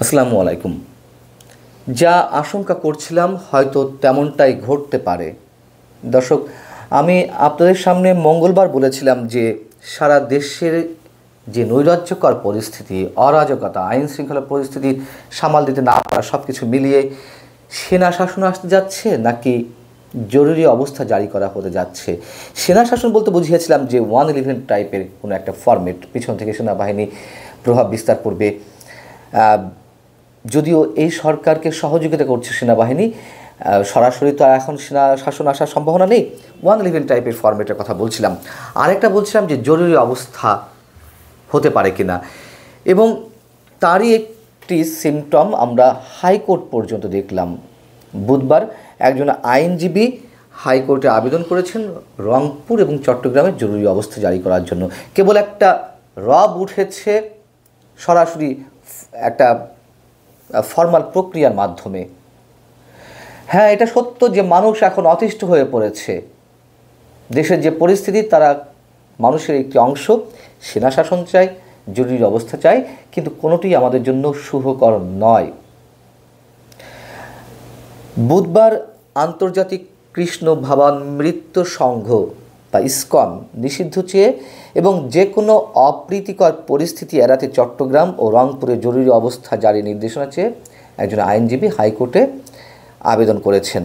আসসালামু আলাইকুম। যা আশঙ্কা করছিলাম হয়তো তেমনটাই ঘটতে পারে। দর্শক, আমি আপনাদের সামনে মঙ্গলবার বলেছিলাম যে সারা দেশের যে নৈরাজ্যকর পরিস্থিতি, অরাজকতা, আইন শৃঙ্খলা পরিস্থিতি সামাল দিতে না পারা, সব কিছু মিলিয়ে সেনা শাসন আসতে যাচ্ছে নাকি জরুরি অবস্থা জারি করা হতে যাচ্ছে। সেনা শাসন বলতে বুঝিয়েছিলাম যে 111 টাইপের কোনো একটা ফরম্যাট, পিছন থেকে সেনাবাহিনী প্রভাব বিস্তার করবে। যদিও এই সরকারকে সহযোগিতা করছে সেনাবাহিনী, সরাসরি তো আর এখন সেনা শাসন আসার সম্ভাবনা নেই। 111 টাইপের ফরম্যাটের কথা বলছিলাম। আরেকটা বলছিলাম যে জরুরি অবস্থা হতে পারে কিনা, এবং তারই একটি সিমটম আমরা হাইকোর্ট পর্যন্ত দেখলাম। বুধবার একজন আইনজীবী হাইকোর্টে আবেদন করেছেন রংপুর এবং চট্টগ্রামের জরুরি অবস্থা জারি করার জন্য। কেবল একটা রব উঠেছে সরাসরি একটা ফর্মাল প্রক্রিয়ার মাধ্যমে। হ্যাঁ, এটা সত্য যে মানুষ এখন অতিষ্ঠ হয়ে পড়েছে। দেশের যে পরিস্থিতি, তারা মানুষের একটি অংশ সেনা শাসন চায়, জরুরি অবস্থা চায়, কিন্তু কোনোটি আমাদের জন্য শুভকর নয়। বুধবার আন্তর্জাতিক কৃষ্ণ ভাবামৃত সংঘ বা ইসকন নিষিদ্ধ চেয়ে এবং যে কোনো অপ্রীতিকর পরিস্থিতি এড়াতে চট্টগ্রাম ও রংপুরে জরুরি অবস্থা জারি নির্দেশনা চেয়ে একজন আইনজীবী হাইকোর্টে আবেদন করেছেন,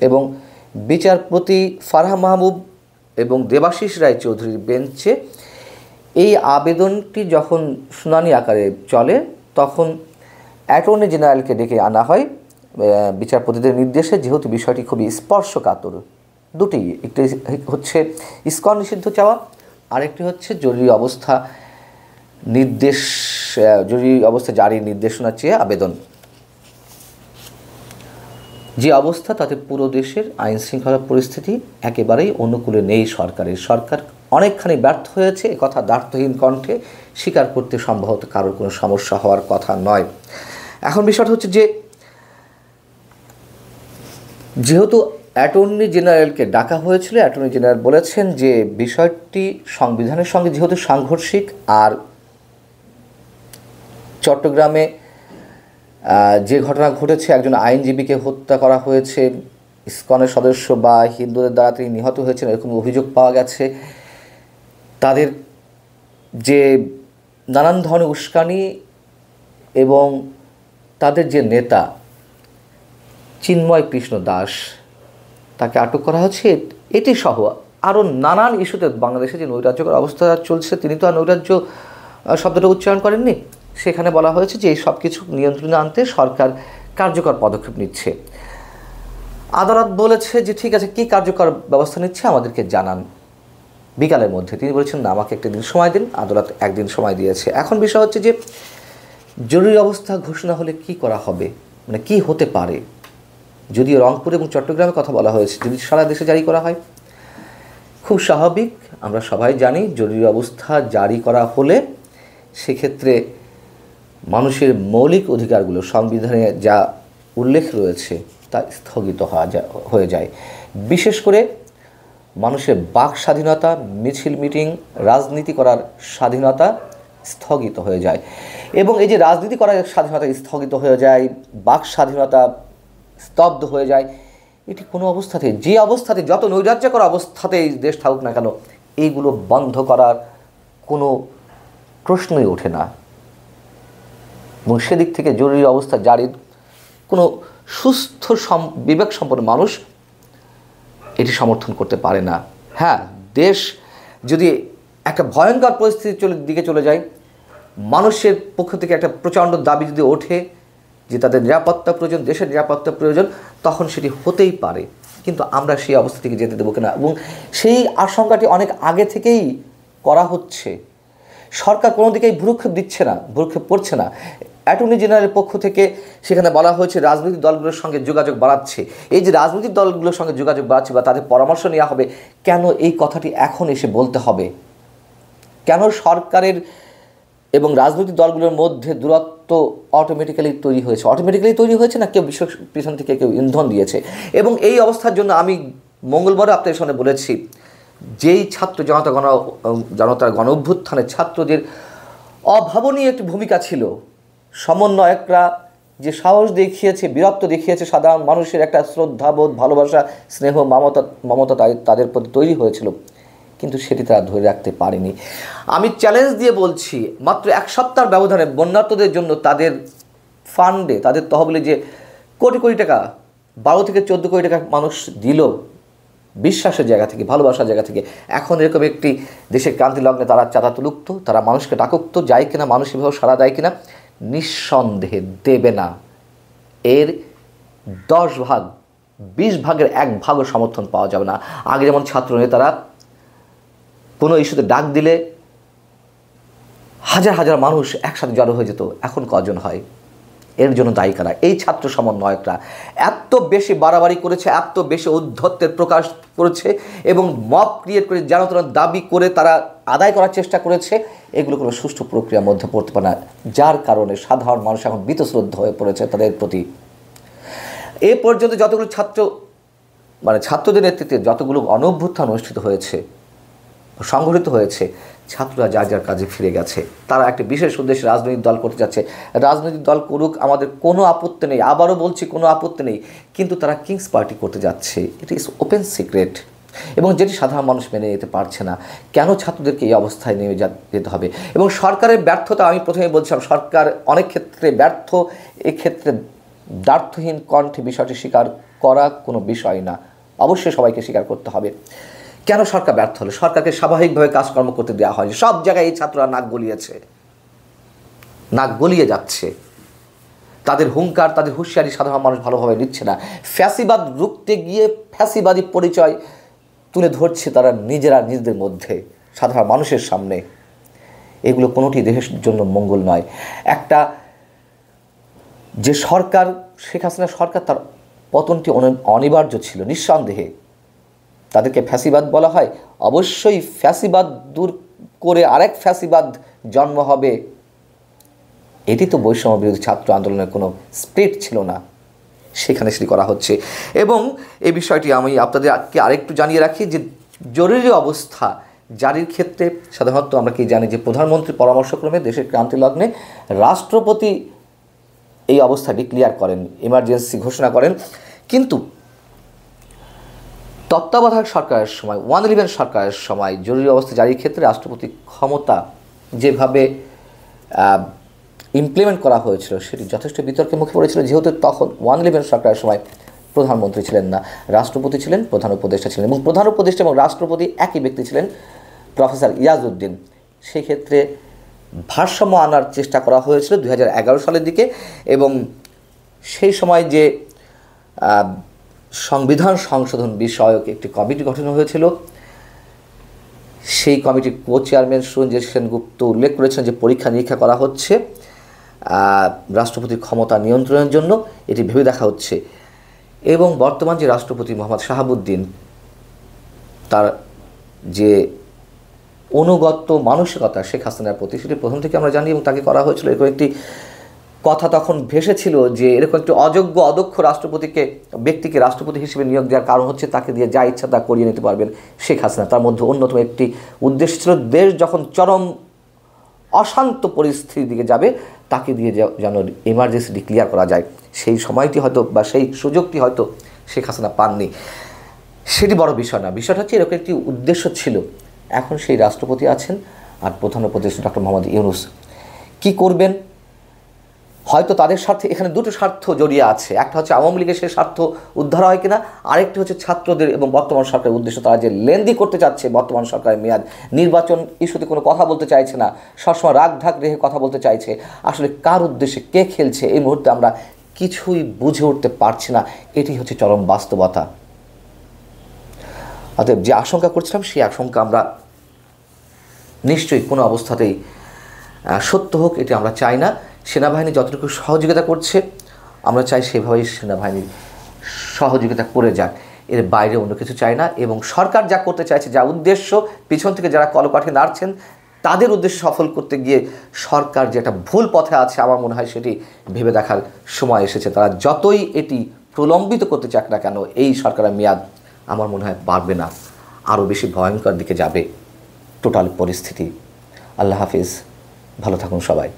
এবং বিচারপতি ফারহা মাহবুব এবং দেবাশিস রায় চৌধুরীর বেঞ্চে এই আবেদনটি যখন শুনানি আকারে চলে, তখন অ্যাটর্নি জেনারেলকে ডেকে আনা হয় বিচারপতিদের নির্দেশে। যেহেতু বিষয়টি খুবই স্পর্শকাতর, দুটি, একটি হচ্ছে ইসকন নিষিদ্ধ চাওয়া, আরেকটি হচ্ছে জরুরি অবস্থা জারির নির্দেশনা চেয়ে আবেদন। যে অবস্থা, তাতে পুরো দেশের আইন শৃঙ্খলা পরিস্থিতি একেবারেই অনুকূলে নেই সরকারের। সরকার অনেকখানি ব্যর্থ হয়েছে, একথা দ্ব্যর্থহীন কণ্ঠে স্বীকার করতে সম্ভবত কারোর কোনো সমস্যা হওয়ার কথা নয়। এখন বিষয়টা হচ্ছে যে যেহেতু অ্যাটর্নি জেনারেলকে ডাকা হয়েছিল, অ্যাটর্নি জেনারেল বলেছেন যে বিষয়টি সংবিধানের সঙ্গে যেহেতু সাংঘর্ষিক, আর চট্টগ্রামে যে ঘটনা ঘটেছে, একজন আইনজীবীকে হত্যা করা হয়েছে, ইসকনের সদস্য বা হিন্দুদের দ্বারা তিনি নিহত হয়েছেন, এরকম অভিযোগ পাওয়া গেছে। তাদের যে নানান ধরনের উস্কানি এবং তাদের যে নেতা চিন্ময় কৃষ্ণ দাস, তাকে আটক করা হচ্ছে, এটি সহ আরও নানান ইস্যুতে বাংলাদেশে যে নৈরাজ্যকর অবস্থা চলছে, তিনি তো আর নৈরাজ্য শব্দটা উচ্চারণ করেননি। সেখানে বলা হয়েছে যে এই সব কিছু নিয়ন্ত্রণে আনতে সরকার কার্যকর পদক্ষেপ নিচ্ছে। আদালত বলেছে যে ঠিক আছে, কী কার্যকর ব্যবস্থা নিচ্ছে আমাদেরকে জানান বিকালের মধ্যে। তিনি বলেছেন না, আমাকে একটা দিন সময় দিন। আদালত একদিন সময় দিয়েছে। এখন বিষয় হচ্ছে যে জরুরি অবস্থা ঘোষণা হলে কি করা হবে, মানে কি হতে পারে। যদিও রংপুর এবং চট্টগ্রামের কথা বলা হয়েছে, যদি সারা দেশে জারি করা হয় খুব স্বাভাবিক। আমরা সবাই জানি জরুরি অবস্থা জারি করা হলে সেক্ষেত্রে মানুষের মৌলিক অধিকারগুলো সংবিধানে যা উল্লেখ রয়েছে তা স্থগিত হয়ে যায়। বিশেষ করে মানুষের বাক স্বাধীনতা, মিছিল মিটিং, রাজনীতি করার স্বাধীনতা স্থগিত হয়ে যায়। এবং এই যে রাজনীতি করার স্বাধীনতা স্থগিত হয়ে যায়, বাক স্বাধীনতা স্তব্ধ হয়ে যায়, এটি কোনো অবস্থাতে, যে অবস্থাতে যত নৈরাজ্যকর অবস্থাতে এই দেশ থাকুক না কেন, এইগুলো বন্ধ করার কোনো প্রশ্নই ওঠে না। এবং সেদিক থেকে জরুরি অবস্থা জারির কোনো সুস্থ বিবেক সম্পন্ন মানুষ এটি সমর্থন করতে পারে না। হ্যাঁ, দেশ যদি একটা ভয়ঙ্কর পরিস্থিতির দিকে চলে যায়, মানুষের পক্ষ থেকে একটা প্রচণ্ড দাবি যদি ওঠে যে তাদের নিরাপত্তা প্রয়োজন, দেশের নিরাপত্তা প্রয়োজন, তখন সেটি হতেই পারে। কিন্তু আমরা সেই অবস্থা থেকে যেতে দেবো কিনা, এবং সেই আশঙ্কাটি অনেক আগে থেকেই করা হচ্ছে। সরকার কোনো দিকেই ভ্রুক্ষেপ পড়ছে না। অ্যাটর্নি জেনারেলের পক্ষ থেকে সেখানে বলা হয়েছে রাজনৈতিক দলগুলোর সঙ্গে যোগাযোগ বাড়াচ্ছে। এই যে রাজনৈতিক দলগুলোর সঙ্গে যোগাযোগ বাড়াচ্ছে বা তাদের পরামর্শ নেওয়া হবে, কেন এই কথাটি এখন এসে বলতে হবে? কেন সরকারের এবং রাজনৈতিক দলগুলোর মধ্যে দূরত্ব অটোমেটিক্যালি তৈরি হয়েছে না কেউ পিছন থেকে কেউ ইন্ধন দিয়েছে? এবং এই অবস্থার জন্য আমি মঙ্গলবারও আপনাদের সামনে বলেছি, যেই ছাত্র জনতার গণ অভ্যুত্থানে ছাত্রদের অভাবনীয় একটি ভূমিকা ছিল, সমন্বয়করা যে সাহস দেখিয়েছে, বীরত্ব দেখিয়েছে, সাধারণ মানুষের একটা শ্রদ্ধাবোধ, ভালোবাসা, স্নেহ, মমতা তাদের প্রতি তৈরি হয়েছিল, কিন্তু সেটি তারা ধরে রাখতে পারেনি। আমি চ্যালেঞ্জ দিয়ে বলছি, মাত্র এক সপ্তাহের ব্যবধানে বন্যার্তদের জন্য তাদের ফান্ডে, তাদের তহবিলে যে কোটি কোটি টাকা, 12 থেকে 14 কোটি টাকা মানুষ দিল বিশ্বাসের জায়গা থেকে, ভালোবাসার জায়গা থেকে, এখন এরকম একটি দেশের ক্রান্তি লগ্নে তারা চাঁদা তুলুক তো, তারা মানুষকে ডাকুক তো, যায় কিনা, মানুষ এভাবে সাড়া দেয় কিনা? নিঃসন্দেহে দেবে না। এর 10 ভাগ, 20 ভাগের 1 ভাগও সমর্থন পাওয়া যাবে না। আগে যেমন ছাত্র নেতারা কোনো ইস্যুতে ডাক দিলে হাজার হাজার মানুষ একসাথে জড়ো হয়ে যেত, এখন কজন হয়? এর জন্য দায়ী কারা? এই ছাত্র সমন্বয়করা এত বেশি বাড়াবাড়ি করেছে, এত বেশি ঔদ্ধত্যের প্রকাশ করেছে এবং মব ক্রিয়েট করে যেন তেন দাবি করে তারা আদায় করার চেষ্টা করেছে। এগুলো কোনো সুষ্ঠু প্রক্রিয়ার মধ্যে পড়তে পারে না, যার কারণে সাধারণ মানুষ এখন বীতশ্রদ্ধ হয়ে পড়েছে তাদের প্রতি। এ পর্যন্ত যতগুলো ছাত্রদের নেতৃত্বে যতগুলো গণঅভ্যুত্থান অনুষ্ঠিত হয়েছে, সংগঠিত হয়েছে, ছাত্ররা যার যার কাজে ফিরে গেছে। তারা একটা বিশেষ উদ্দেশ্যে রাজনৈতিক দল করতে যাচ্ছে, রাজনৈতিক দল করুক, আমাদের কোনো আপত্তি নেই, আবারও বলছি কোনো আপত্তি নেই, কিন্তু তারা কিংস পার্টি করতে যাচ্ছে, ইট ইজ ওপেন সিক্রেট, এবং যেটি সাধারণ মানুষ মেনে নিতে পারছে না। কেন ছাত্রদেরকে এই অবস্থায় নিয়ে যেতে হবে? এবং সরকারের ব্যর্থতা, আমি প্রথমে বলছিলাম সরকার অনেক ক্ষেত্রে ব্যর্থ, এক্ষেত্রে দ্ব্যর্থহীন কণ্ঠে বিষয়টি স্বীকার করা কোনো বিষয় না, অবশ্যই সবাইকে স্বীকার করতে হবে। কেন সরকার ব্যর্থ হলো? সরকারকে স্বাভাবিকভাবে কাজকর্ম করতে দেওয়া হয়নি। সব জায়গায় এই ছাত্ররা নাক গলিয়ে যাচ্ছে। তাদের হুঙ্কার, তাদের হুঁশিয়ারি সাধারণ মানুষ ভালোভাবে নিচ্ছে না। ফ্যাসিবাদ রুখতে গিয়ে ফ্যাসিবাদী পরিচয় তুলে ধরছে তারা নিজেদের মধ্যে, সাধারণ মানুষের সামনে। এগুলো কোনোটি দেশের জন্য মঙ্গল নয়। একটা যে সরকার, শেখ হাসিনা সরকার, তার পতনটি অনিবার্য ছিল নিঃসন্দেহে। তাদেরকে ফ্যাসিবাদ বলা হয়, অবশ্যই ফ্যাসিবাদ দূর করে আরেক ফ্যাসিবাদ জন্ম হবে, এটি তো বৈষম্য বিরোধী ছাত্র আন্দোলনের কোনো স্পিরিট ছিল না, সেখানে সেটি করা হচ্ছে। এবং এই বিষয়টি আমি আপনাদেরকে আরেকটু জানিয়ে রাখি যে জরুরি অবস্থা জারির ক্ষেত্রে সাধারণত আমরা কি জানি যে প্রধানমন্ত্রীর পরামর্শক্রমে দেশের ক্রান্তি লগ্নে রাষ্ট্রপতি এই অবস্থা ডিক্লেয়ার করেন, এমার্জেন্সি ঘোষণা করেন। কিন্তু তত্ত্বাবধায়ক সরকারের সময়, 111 সরকারের সময় জরুরি অবস্থা জারির ক্ষেত্রে রাষ্ট্রপতি ক্ষমতা যেভাবে ইমপ্লিমেন্ট করা হয়েছিল সেটি যথেষ্ট বিতর্কের মুখে পড়েছিল, যেহেতু তখন 111 সরকারের সময় প্রধানমন্ত্রী ছিলেন না, রাষ্ট্রপতি ছিলেন, প্রধান উপদেষ্টা ছিলেন, এবং প্রধান উপদেষ্টা এবং রাষ্ট্রপতি একই ব্যক্তি ছিলেন, প্রফেসর ইয়াজউদ্দিন। সেই ক্ষেত্রে ভারসাম্য আনার চেষ্টা করা হয়েছিল 2011 সালের দিকে, এবং সেই সময় যে সংবিধান সংশোধন বিষয়ক একটি কমিটি গঠন হয়েছিল, সেই কমিটির চেয়ারম্যান সুরঞ্জিত সেনগুপ্ত উল্লেখ করেছেন যে পরীক্ষা নিরীক্ষা করা হচ্ছে রাষ্ট্রপতির ক্ষমতা নিয়ন্ত্রণের জন্য, এটি ভেবে দেখা হচ্ছে। এবং বর্তমান যে রাষ্ট্রপতি মোহাম্মদ শাহাবুদ্দিন, তার যে অনুগত মানসিকতা শেখ হাসিনার প্রতি, সেটি প্রথম থেকে আমরা জানি, এবং তাকে করা হয়েছিল এরকম একটি কথা তখন ভেসেছিল যে এরকম একটি অযোগ্য অদক্ষ ব্যক্তিকে রাষ্ট্রপতি হিসেবে নিয়োগ দেওয়ার কারণ হচ্ছে তাকে দিয়ে যা ইচ্ছা তা করিয়ে নিতে পারবেন শেখ হাসিনা। তার মধ্যে অন্যতম একটি উদ্দেশ্য ছিল দেশ যখন চরম অশান্ত পরিস্থিতির দিকে যাবে তাকে দিয়ে যেন এমার্জেন্সি ডিক্লেয়ার করা যায়। সেই সময়টি হয়তো বা সেই সুযোগটি হয়তো শেখ হাসিনা পাননি, সেটি বড় বিষয় না। বিষয়টা হচ্ছে এরকম একটি উদ্দেশ্য ছিল। এখন সেই রাষ্ট্রপতি আছেন, আর প্রধান উপদেষ্টা ডক্টর মোহাম্মদ ইউনূস কী করবেন? হয়তো তাদের স্বার্থে, এখানে দুটো স্বার্থ জড়িয়ে আছে। একটা হচ্ছে আওয়ামী লীগের সেই স্বার্থ উদ্ধার হয় কিনা, আরেকটি হচ্ছে ছাত্রদের এবং বর্তমান সরকারের উদ্দেশ্য। তারা যে লেন্দি করতে চাচ্ছে বর্তমান সরকারের মেয়াদ, নির্বাচন ইস্যুতে কোনো কথা বলতে চাইছে না, সবসময় রাগ ঢাক রেখে কথা বলতে চাইছে। আসলে কার উদ্দেশ্যে কে খেলছে এই মুহূর্তে আমরা কিছুই বুঝে উঠতে পারছি না। এটি হচ্ছে চরম বাস্তবতা। অতএব যে আশঙ্কা করছিলাম সেই আশঙ্কা আমরা নিশ্চয়ই কোনো অবস্থাতেই সত্য হোক এটি আমরা চাই না। সেনাবাহিনী যতটুকু সহযোগিতা করছে আমরা চাই সেভাবেই সেনাবাহিনী সহযোগিতা করে যাক, এর বাইরে অন্য কিছু চাই না। এবং সরকার যা করতে চাইছে, যা উদ্দেশ্য, পিছন থেকে যারা কলকাঠি নাড়ছেন তাদের উদ্দেশ্য সফল করতে গিয়ে সরকার যে একটা ভুল পথে আছে, আমার মনে হয় সেটি ভেবে দেখার সময় এসেছে। তারা যতই এটি প্রলম্বিত করতে চাক না কেন, এই সরকারের মেয়াদ আমার মনে হয় বাড়বে না, আরও বেশি ভয়ঙ্কর দিকে যাবে টোটাল পরিস্থিতি। আল্লাহ হাফিজ, ভালো থাকুন সবাই।